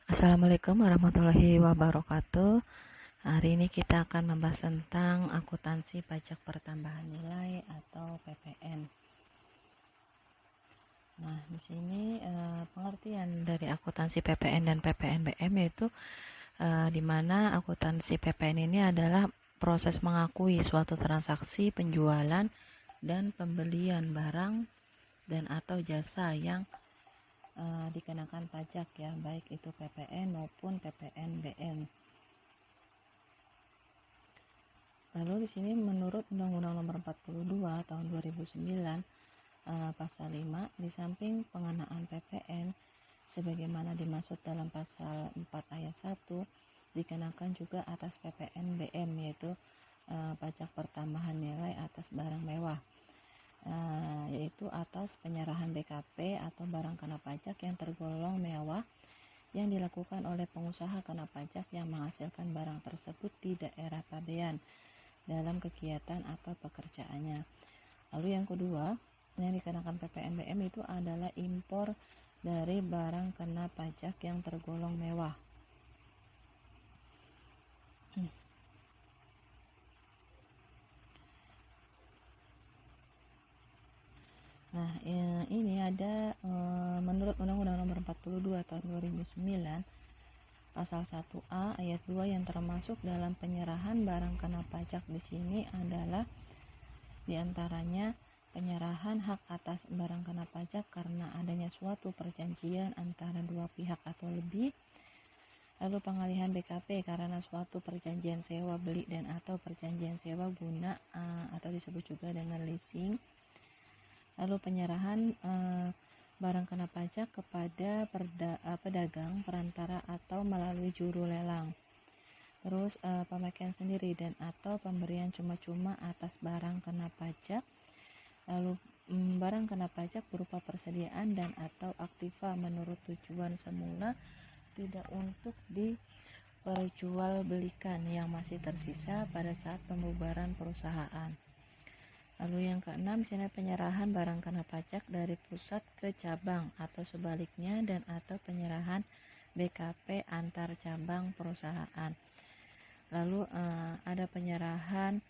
Assalamualaikum warahmatullahi wabarakatuh. Hari ini kita akan membahas tentang akuntansi pajak pertambahan nilai atau PPN. Nah, di sini pengertian dari akuntansi PPN dan PPNBM yaitu di mana akuntansi PPN ini adalah proses mengakui suatu transaksi penjualan dan pembelian barang dan atau jasa yang dikenakan pajak ya, baik itu PPN maupun PPNBM. Lalu di sini menurut Undang-Undang Nomor 42 Tahun 2009 Pasal 5, di samping pengenaan PPN sebagaimana dimaksud dalam Pasal 4 Ayat 1 dikenakan juga atas PPNBM yaitu pajak pertambahan nilai atas barang mewah, yaitu atas penyerahan BKP atau barang kena pajak yang tergolong mewah yang dilakukan oleh pengusaha kena pajak yang menghasilkan barang tersebut di daerah pabean dalam kegiatan atau pekerjaannya. Lalu yang kedua yang dikenakan PPNBM itu adalah impor dari barang kena pajak yang tergolong mewah. Nah, ini ada menurut Undang-Undang Nomor 42 Tahun 2009 Pasal 1A ayat 2 yang termasuk dalam penyerahan barang kena pajak di sini adalah diantaranya penyerahan hak atas barang kena pajak karena adanya suatu perjanjian antara dua pihak atau lebih. Lalu pengalihan BKP karena suatu perjanjian sewa beli dan atau perjanjian sewa guna atau disebut juga dengan leasing. Lalu penyerahan barang kena pajak kepada pedagang, perantara atau melalui juru lelang. Terus pemakaian sendiri dan atau pemberian cuma-cuma atas barang kena pajak. Lalu barang kena pajak berupa persediaan dan atau aktiva menurut tujuan semula tidak untuk diperjualbelikan yang masih tersisa pada saat pembubaran perusahaan. Lalu yang keenam, sini penyerahan barang kena pajak dari pusat ke cabang atau sebaliknya dan atau penyerahan BKP antar cabang perusahaan. Lalu ada penyerahan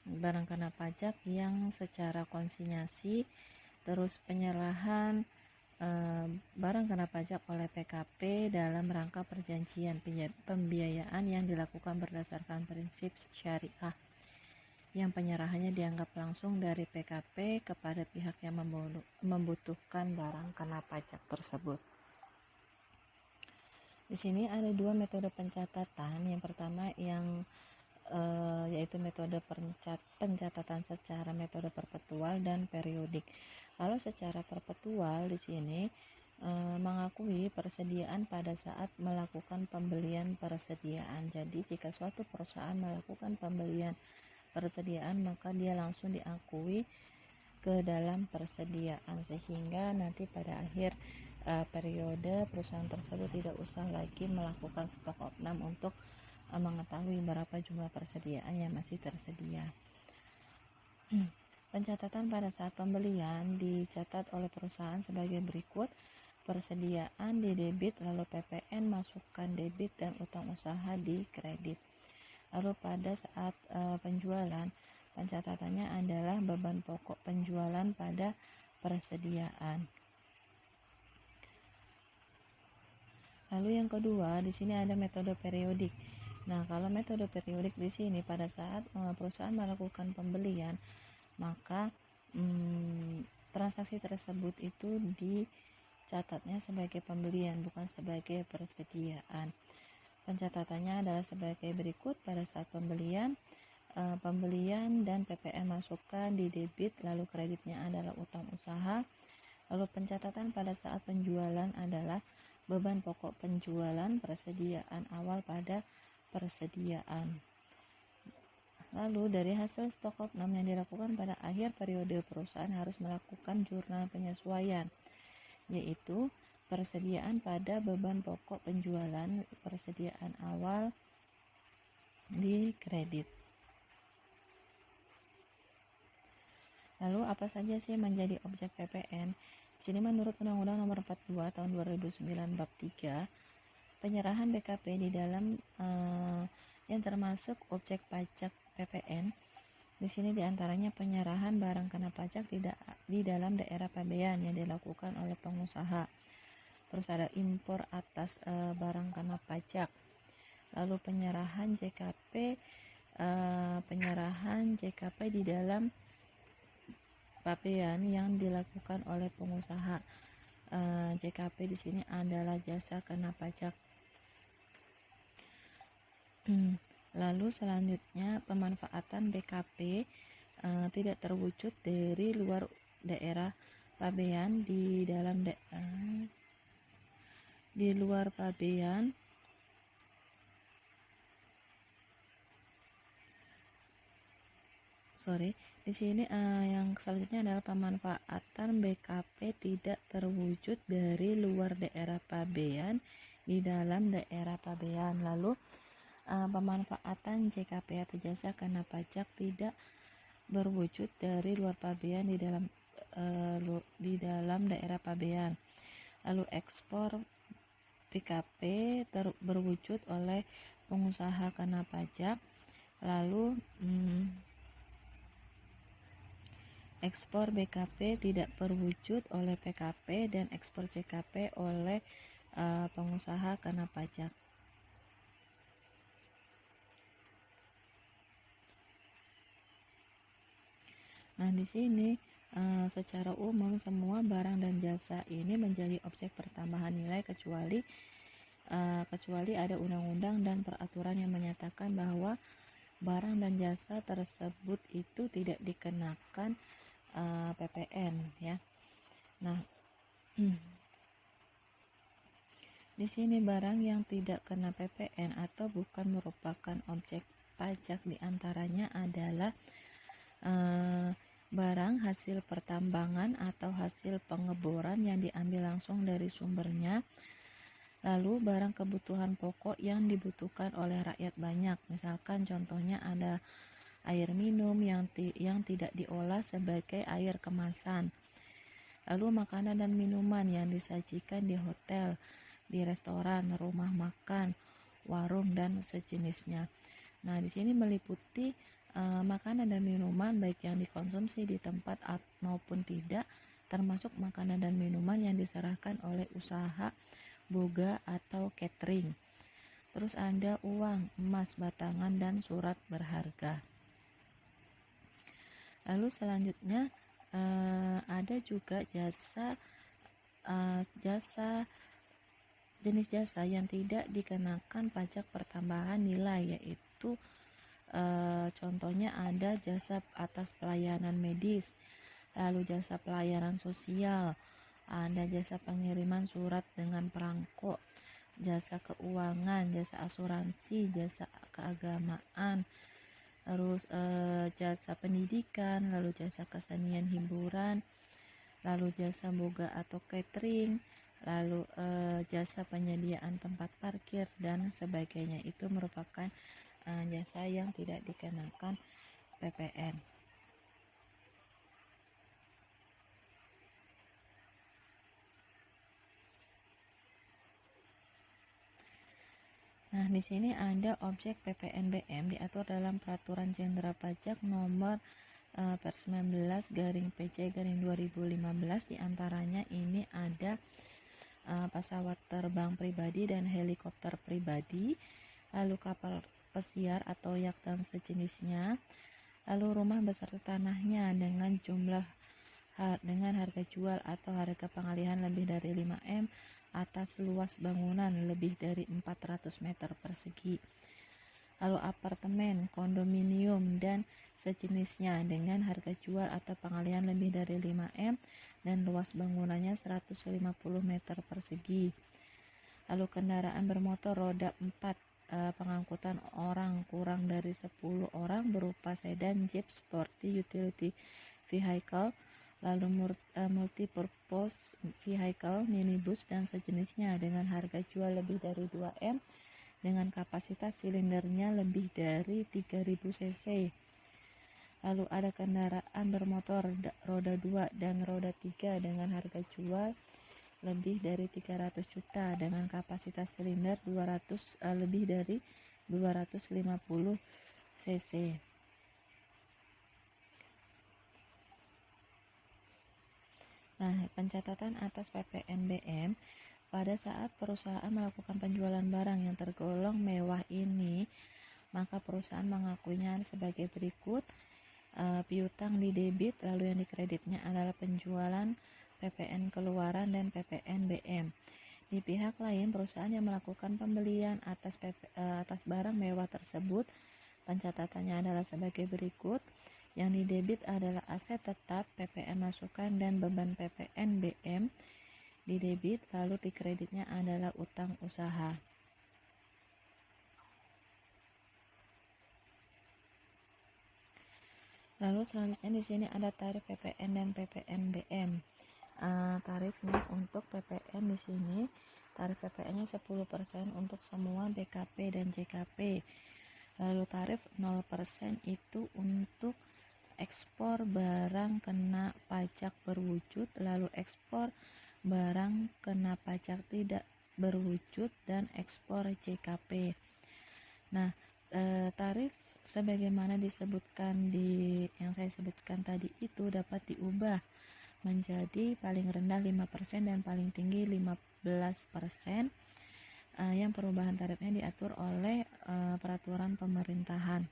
barang kena pajak yang secara konsinyasi, terus penyerahan barang kena pajak oleh PKP dalam rangka perjanjian pembiayaan yang dilakukan berdasarkan prinsip syariah yang penyerahannya dianggap langsung dari PKP kepada pihak yang membutuhkan barang kena pajak tersebut. Di sini ada dua metode pencatatan. Yang pertama yaitu metode pencatatan secara metode perpetual dan periodik. Kalau secara perpetual di sini mengakui persediaan pada saat melakukan pembelian persediaan. Jadi jika suatu perusahaan melakukan pembelian persediaan maka dia langsung diakui ke dalam persediaan sehingga nanti pada akhir periode perusahaan tersebut tidak usah lagi melakukan stok opnam untuk mengetahui berapa jumlah persediaan yang masih tersedia. Pencatatan pada saat pembelian dicatat oleh perusahaan sebagai berikut: persediaan di debit, lalu PPN masukkan debit dan utang usaha di kredit. Lalu pada saat penjualan, pencatatannya adalah beban pokok penjualan pada persediaan. Lalu yang kedua, di sini ada metode periodik. Nah, kalau metode periodik di sini pada saat perusahaan melakukan pembelian, maka transaksi tersebut itu dicatatnya sebagai pembelian bukan sebagai persediaan. Pencatatannya adalah sebagai berikut: pada saat pembelian dan PPN masukkan di debit, lalu kreditnya adalah utang usaha. Lalu pencatatan pada saat penjualan adalah beban pokok penjualan persediaan awal pada persediaan. Lalu dari hasil stok opnam yang dilakukan pada akhir periode, perusahaan harus melakukan jurnal penyesuaian, yaitu persediaan pada beban pokok penjualan persediaan awal di kredit. Lalu apa saja sih menjadi objek PPN? Di sini menurut Undang-Undang Nomor 42 Tahun 2009 Bab 3, penyerahan BKP di dalam yang termasuk objek pajak PPN. Di sini diantaranya penyerahan barang kena pajak di dalam daerah pabean yang dilakukan oleh pengusaha. Terus ada impor atas barang kena pajak. Lalu penyerahan JKP di dalam pabean yang dilakukan oleh pengusaha. JKP di sini adalah jasa kena pajak. Lalu selanjutnya pemanfaatan BKP tidak terwujud dari luar daerah pabean di dalam di luar pabean di sini yang selanjutnya adalah pemanfaatan BKP tidak terwujud dari luar daerah pabean di dalam daerah pabean. Lalu pemanfaatan JKP atau jasa kena pajak tidak berwujud dari luar pabean di dalam daerah pabean. Lalu ekspor BKP berwujud oleh pengusaha kena pajak. Lalu ekspor BKP tidak berwujud oleh PKP dan ekspor JKP oleh pengusaha kena pajak. Nah, di sini secara umum semua barang dan jasa ini menjadi objek pertambahan nilai kecuali ada undang-undang dan peraturan yang menyatakan bahwa barang dan jasa tersebut itu tidak dikenakan PPN ya. Nah, di sini barang yang tidak kena PPN atau bukan merupakan objek pajak diantaranya adalah barang hasil pertambangan atau hasil pengeboran yang diambil langsung dari sumbernya. Lalu barang kebutuhan pokok yang dibutuhkan oleh rakyat banyak, misalkan contohnya ada air minum yang tidak diolah sebagai air kemasan. Lalu makanan dan minuman yang disajikan di hotel, di restoran, rumah makan, warung dan sejenisnya. Nah, di sini meliputi makanan dan minuman baik yang dikonsumsi di tempat maupun tidak, termasuk makanan dan minuman yang diserahkan oleh usaha boga atau catering. Terus ada uang, emas batangan dan surat berharga. Lalu selanjutnya ada juga jenis jasa yang tidak dikenakan pajak pertambahan nilai, yaitu contohnya ada jasa atas pelayanan medis, lalu jasa pelayanan sosial, ada jasa pengiriman surat dengan perangko, jasa keuangan, jasa asuransi, jasa keagamaan, terus jasa pendidikan, lalu jasa kesenian hiburan, lalu jasa boga atau catering, lalu jasa penyediaan tempat parkir dan sebagainya. Itu merupakan jasa yang tidak dikenakan PPN. Nah, di sini ada objek PPNBM diatur dalam Peraturan Jenderal Pajak Nomor per 19/PC/2015. Diantaranya ini ada pesawat terbang pribadi dan helikopter pribadi, lalu kapal pesiar atau yacht dan sejenisnya, lalu rumah beserta tanahnya dengan harga jual atau harga pengalihan lebih dari 5M atas luas bangunan lebih dari 400 meter persegi. Lalu apartemen, kondominium dan sejenisnya dengan harga jual atau pengalihan lebih dari 5M dan luas bangunannya 150 meter persegi. Lalu kendaraan bermotor roda 4 pengangkutan orang kurang dari 10 orang berupa sedan, jeep, sporty, utility vehicle, lalu multipurpose vehicle, minibus dan sejenisnya dengan harga jual lebih dari 2M dengan kapasitas silindernya lebih dari 3000 cc. Lalu ada kendaraan bermotor roda 2 dan roda 3 dengan harga jual lebih dari 300 juta dengan kapasitas silinder 200 lebih dari 250 cc. Nah, pencatatan atas PPNBM pada saat perusahaan melakukan penjualan barang yang tergolong mewah ini, maka perusahaan mengakuinya sebagai berikut. Piutang di debit, lalu yang dikreditnya adalah penjualan PPN keluaran dan PPNBM. Di pihak lain, perusahaan yang melakukan pembelian atas barang mewah tersebut, pencatatannya adalah sebagai berikut. Yang di debit adalah aset tetap, PPN masukan, dan beban PPNBM di debit, lalu di kreditnya adalah utang usaha. Lalu selanjutnya di sini ada tarif PPN dan PPNBM. Tarifnya untuk PPN di sini, tarif PPN-nya 10% untuk semua BKP dan JKP. Lalu tarif 0% itu untuk ekspor barang kena pajak berwujud, lalu ekspor barang kena pajak tidak berwujud, dan ekspor JKP. Nah, tarif sebagaimana disebutkan di yang saya sebutkan tadi itu dapat diubah menjadi paling rendah 5% dan paling tinggi 15%, yang perubahan tarifnya diatur oleh peraturan pemerintahan.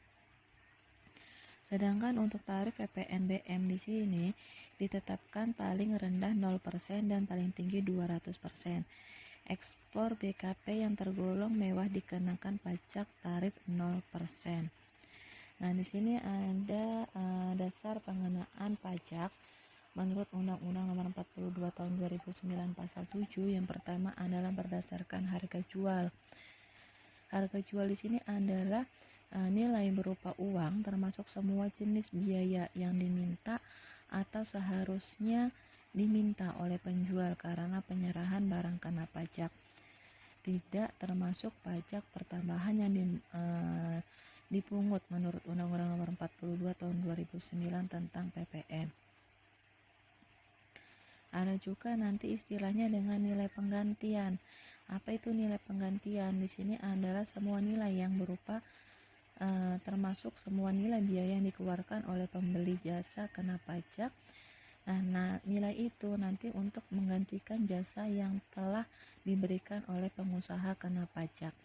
Sedangkan untuk tarif PPNBM di sini ditetapkan paling rendah 0% dan paling tinggi 200%. Ekspor BKP yang tergolong mewah dikenakan pajak tarif 0%. Nah, di sini ada dasar pengenaan pajak menurut Undang-Undang Nomor 42 Tahun 2009 Pasal 7. Yang pertama adalah berdasarkan harga jual. Harga jual di sini adalah nilai berupa uang termasuk semua jenis biaya yang diminta atau seharusnya diminta oleh penjual karena penyerahan barang kena pajak, tidak termasuk pajak pertambahan yang dipungut menurut Undang-Undang Nomor 42 Tahun 2009 tentang PPN. Ada juga nanti istilahnya dengan nilai penggantian. Apa itu nilai penggantian? Di sini adalah semua nilai yang berupa termasuk semua nilai biaya yang dikeluarkan oleh pembeli jasa kena pajak. Nah, nilai itu nanti untuk menggantikan jasa yang telah diberikan oleh pengusaha kena pajak.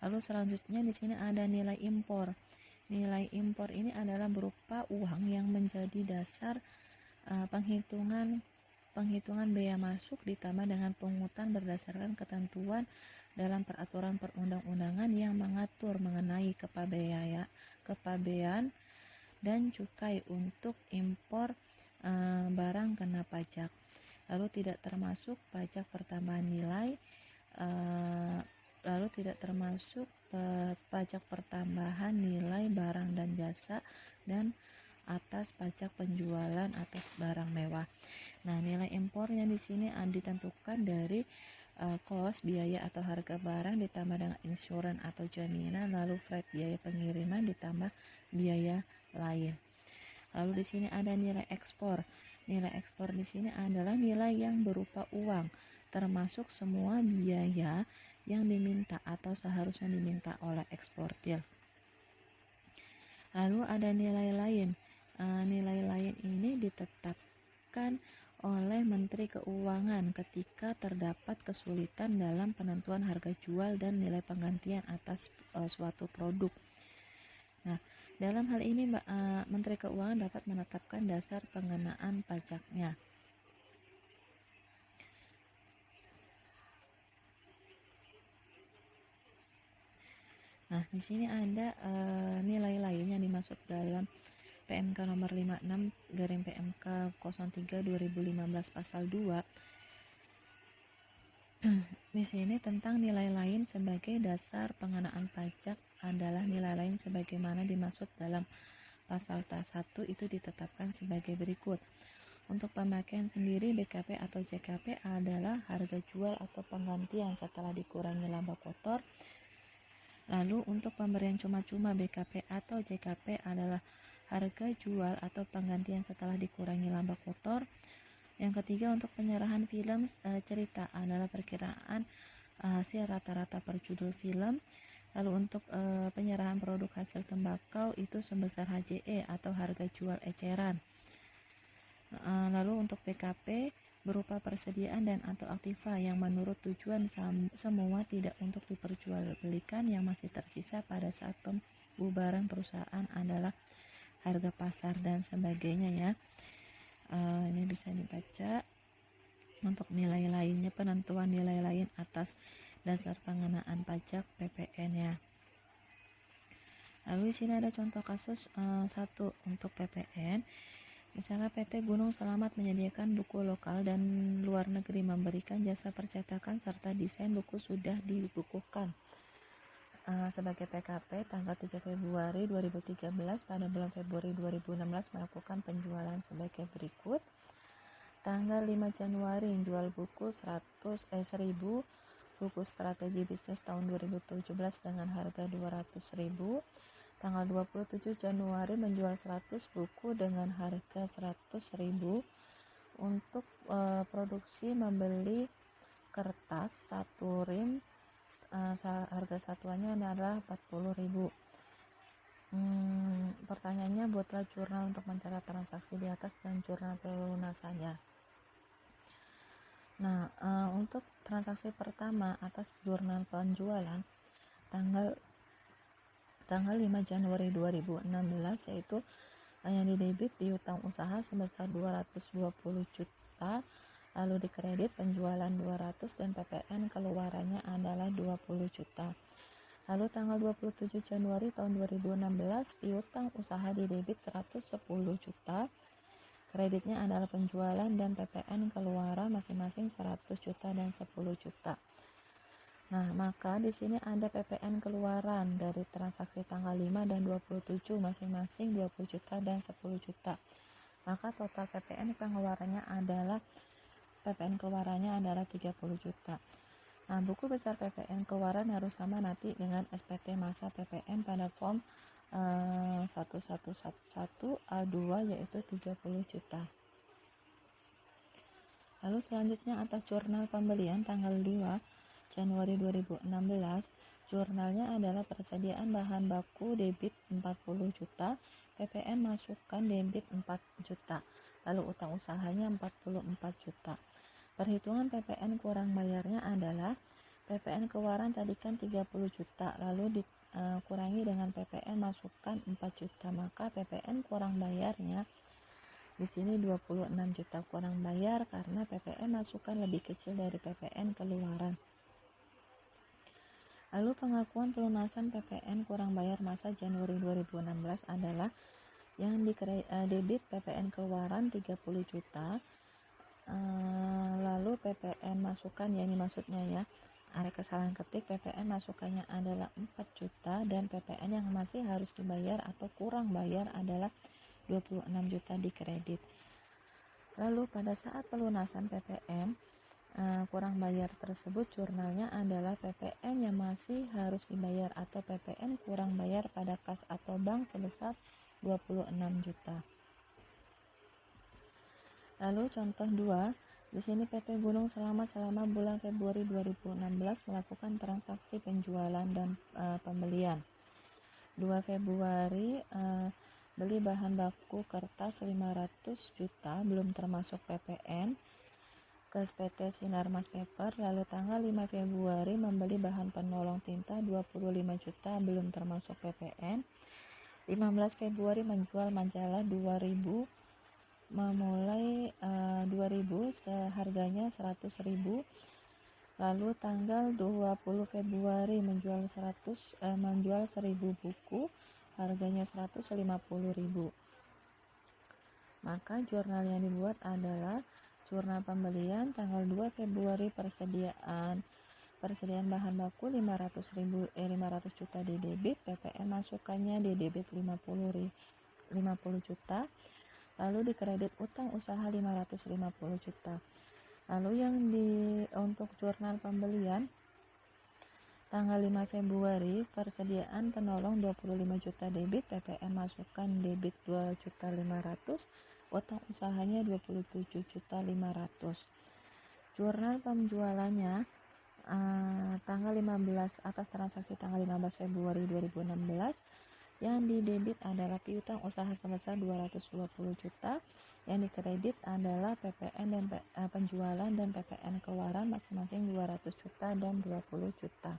Lalu selanjutnya di sini ada nilai impor. Nilai impor ini adalah berupa uang yang menjadi dasar penghitungan bea masuk ditambah dengan pungutan berdasarkan ketentuan dalam peraturan perundang-undangan yang mengatur mengenai kepabean dan cukai untuk impor barang kena pajak. Lalu tidak termasuk pajak pertambahan nilai, pajak pertambahan nilai barang dan jasa, dan atas pajak penjualan atas barang mewah. Nah, nilai impornya di sini ditentukan dari kos biaya atau harga barang ditambah dengan insuran atau jaminan, lalu freight biaya pengiriman ditambah biaya lain. Lalu di sini ada nilai ekspor. Nilai ekspor di sini adalah nilai yang berupa uang termasuk semua biaya yang diminta atau seharusnya diminta oleh eksportir. Lalu ada nilai lain. Nilai lain ini ditetapkan oleh Menteri Keuangan ketika terdapat kesulitan dalam penentuan harga jual dan nilai penggantian atas suatu produk. Nah, dalam hal ini Menteri Keuangan dapat menetapkan dasar pengenaan pajaknya. Nah, di sini ada nilai lain yang dimaksud dalam PMK nomor 56 garing PMK 03 2015 pasal 2. Di sini tentang nilai lain sebagai dasar pengenaan pajak adalah nilai lain sebagaimana dimaksud dalam pasal 1 itu ditetapkan sebagai berikut. Untuk pemakaian sendiri BKP atau JKP adalah harga jual atau penggantian setelah dikurangi laba kotor. Lalu untuk pemberian cuma-cuma BKP atau JKP adalah harga jual atau penggantian setelah dikurangi laba kotor. Yang ketiga, untuk penyerahan film cerita adalah perkiraan hasil rata-rata per judul film. Lalu untuk penyerahan produk hasil tembakau itu sebesar HJE atau harga jual eceran. Lalu untuk PKP berupa persediaan dan atau aktiva yang menurut tujuan semua tidak untuk diperjualbelikan yang masih tersisa pada saat pembubaran perusahaan adalah harga pasar dan sebagainya ya. Ini bisa dibaca. Untuk nilai lainnya, penentuan nilai lain atas dasar pengenaan pajak PPN ya. Lalu di sini ada contoh kasus 1 untuk PPN. Misalnya PT Gunung Selamat menyediakan buku lokal dan luar negeri memberikan jasa percetakan serta desain buku sudah dibukukan. Sebagai PKP tanggal 3 Februari 2013 pada bulan Februari 2016 melakukan penjualan sebagai berikut. Tanggal 5 Januari jual buku 1000 buku strategi bisnis tahun 2017 dengan harga 200.000. Tanggal 27 Januari menjual 100 buku dengan harga 100.000. Untuk produksi membeli kertas 1 rim, harga satuannya adalah 40.000. Pertanyaannya, buatlah jurnal untuk mencatat transaksi di atas dan jurnal pelunasannya. Nah, untuk transaksi pertama atas jurnal penjualan tanggal 5 Januari 2016 yaitu yang didebit piutang usaha sebesar 220 juta, lalu dikredit penjualan 200 dan PPN keluarannya adalah 20 juta. Lalu tanggal 27 Januari tahun 2016 piutang usaha didebit 110 juta, kreditnya adalah penjualan dan PPN keluaran masing-masing 100 juta dan 10 juta. Nah, maka di sini ada PPN keluaran dari transaksi tanggal 5 dan 27 masing-masing 20 juta dan 10 juta. Maka total PPN keluarannya adalah 30 juta. Nah, buku besar PPN keluaran harus sama nanti dengan SPT masa PPN pada form 1111A2 yaitu 30 juta. Lalu selanjutnya atas jurnal pembelian tanggal 2 Januari 2016, jurnalnya adalah persediaan bahan baku debit 40 juta, PPN masukkan debit 4 juta, lalu utang usahanya 44 juta. Perhitungan PPN kurang bayarnya adalah PPN keluaran tadi kan 30 juta, lalu dikurangi dengan PPN masukkan 4 juta, maka PPN kurang bayarnya di sini 26 juta kurang bayar karena PPN masukkan lebih kecil dari PPN keluaran. Lalu pengakuan pelunasan PPN kurang bayar masa Januari 2016 adalah yang debit PPN keluaran 30 juta, lalu PPN masukan, ya ini maksudnya ya, ada kesalahan ketik, PPN masukannya adalah 4 juta dan PPN yang masih harus dibayar atau kurang bayar adalah 26 juta di kredit. Lalu pada saat pelunasan PPN kurang bayar tersebut, jurnalnya adalah PPN yang masih harus dibayar atau PPN kurang bayar pada kas atau bank sebesar 26 juta. Lalu contoh 2, di sini PT Gunung Selamat selama bulan Februari 2016 melakukan transaksi penjualan dan pembelian. 2 Februari beli bahan baku kertas 500 juta belum termasuk PPN ke PT Sinarmas Paper. Lalu tanggal 5 Februari membeli bahan penolong tinta 25 juta belum termasuk PPN. 15 Februari menjual majalah 2000 memulai 2000 seharganya 100.000. Lalu tanggal 20 Februari menjual 1000 buku harganya 150.000. Maka jurnal yang dibuat adalah jurnal pembelian tanggal 2 Februari persediaan bahan baku 500 juta di debit, PPN masukannya di debit 50 juta, lalu dikredit utang usaha 550 juta. Lalu yang untuk jurnal pembelian Tanggal 5 Februari, persediaan penolong 25 juta debit, PPN masukkan debit 2.500.000, utang usahanya 27.500.000. Jurnal penjualannya tanggal 15 atas transaksi tanggal 15 Februari 2016. Yang didebit adalah piutang usaha sebesar 220 juta, yang dikredit adalah PPN dan penjualan dan PPN keluaran masing-masing 200 juta dan 20 juta.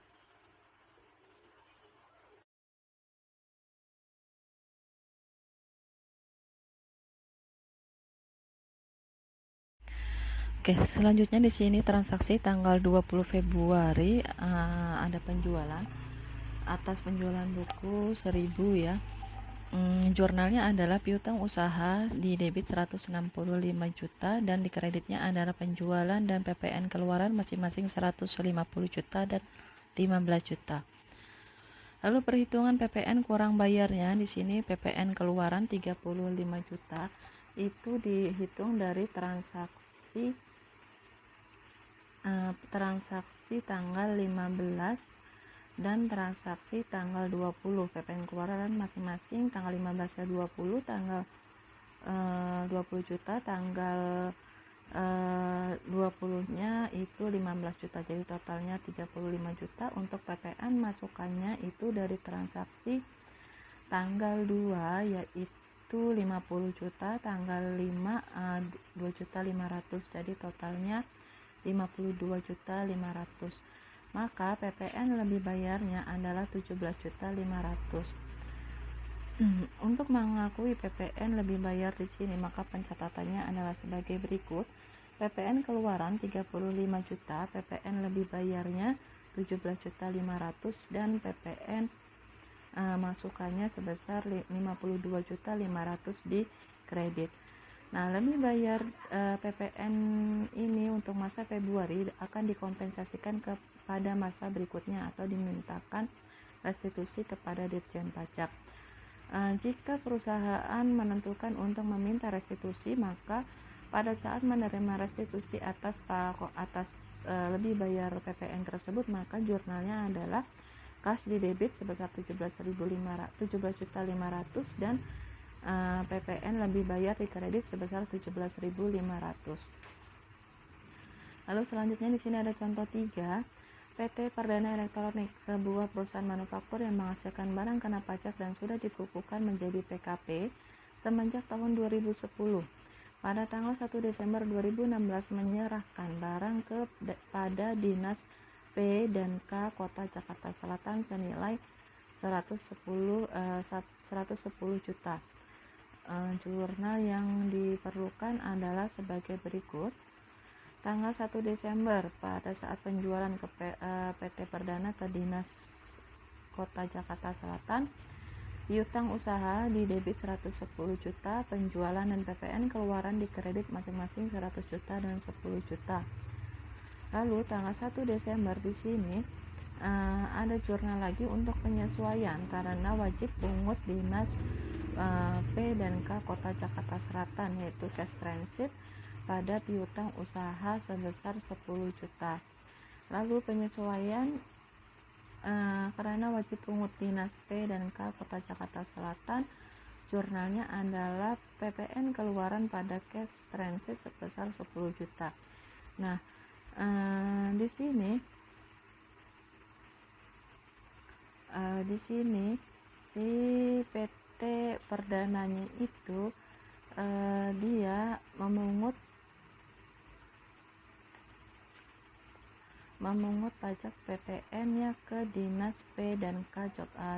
Oke, selanjutnya di sini transaksi tanggal 20 Februari ada penjualan. Atas penjualan buku 1000 ya. Jurnalnya adalah piutang usaha di debit 165 juta dan di kreditnya adalah penjualan dan PPN keluaran masing-masing 150 juta dan 15 juta. Lalu perhitungan PPN kurang bayarnya di sini PPN keluaran 35 juta itu dihitung dari transaksi tanggal 15 dan transaksi tanggal 20. PPN keluaran masing-masing tanggal 15 ya 20, tanggal 20 juta, tanggal 20-nya itu 15 juta, jadi totalnya 35 juta. Untuk PPN masukannya itu dari transaksi tanggal 2 yaitu 50 juta, tanggal 5 2.500.000, jadi totalnya 52.500.000. Maka PPN lebih bayarnya adalah 17.500.000. Untuk mengakui PPN lebih bayar di sini, maka pencatatannya adalah sebagai berikut. PPN keluaran 35 juta, PPN lebih bayarnya 17.500.000 dan PPN masukannya sebesar 52.500.000 di kredit. Nah, lebih bayar PPN ini untuk masa Februari akan dikompensasikan kepada masa berikutnya atau dimintakan restitusi kepada Ditjen Pajak. Jika perusahaan menentukan untuk meminta restitusi, maka pada saat menerima restitusi atas lebih bayar PPN tersebut, maka jurnalnya adalah kas di debit sebesar 17.500 dan PPN lebih bayar di kredit sebesar 17.500. Lalu selanjutnya di sini ada contoh 3. PT Perdana Elektronik, sebuah perusahaan manufaktur yang menghasilkan barang kena pajak dan sudah dikukuhkan menjadi PKP semenjak tahun 2010. Pada tanggal 1 Desember 2016 menyerahkan barang kepada Dinas P dan K Kota Jakarta Selatan senilai 110 juta. Jurnal yang diperlukan adalah sebagai berikut. Tanggal 1 Desember pada saat penjualan ke PT Perdana ke Dinas Kota Jakarta Selatan, piutang usaha di debit 110 juta, penjualan dan PPN keluaran di kredit masing-masing 100 juta dan 10 juta. Lalu tanggal 1 Desember di sini ada jurnal lagi untuk penyesuaian karena wajib pungut Dinas P dan K Kota Jakarta Selatan, yaitu cash transit pada piutang usaha sebesar 10 juta. Lalu penyesuaian karena wajib pungut Dinas P dan K Kota Jakarta Selatan, jurnalnya adalah PPN keluaran pada cash transit sebesar 10 juta. Nah, di sini si PT Perdananya itu dia memungut pajak PPN-nya ke Dinas P dan K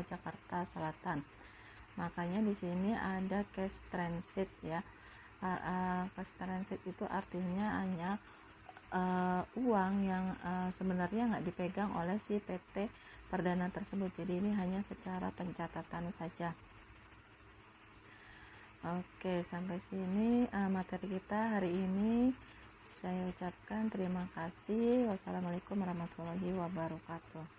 Jakarta Selatan. Makanya di sini ada cash transit ya. Cash transit itu artinya hanya uang yang sebenarnya nggak dipegang oleh si PT Perdana tersebut. Jadi ini hanya secara pencatatan saja. Oke, sampai sini materi kita hari ini. Saya ucapkan terima kasih. Wassalamualaikum warahmatullahi wabarakatuh.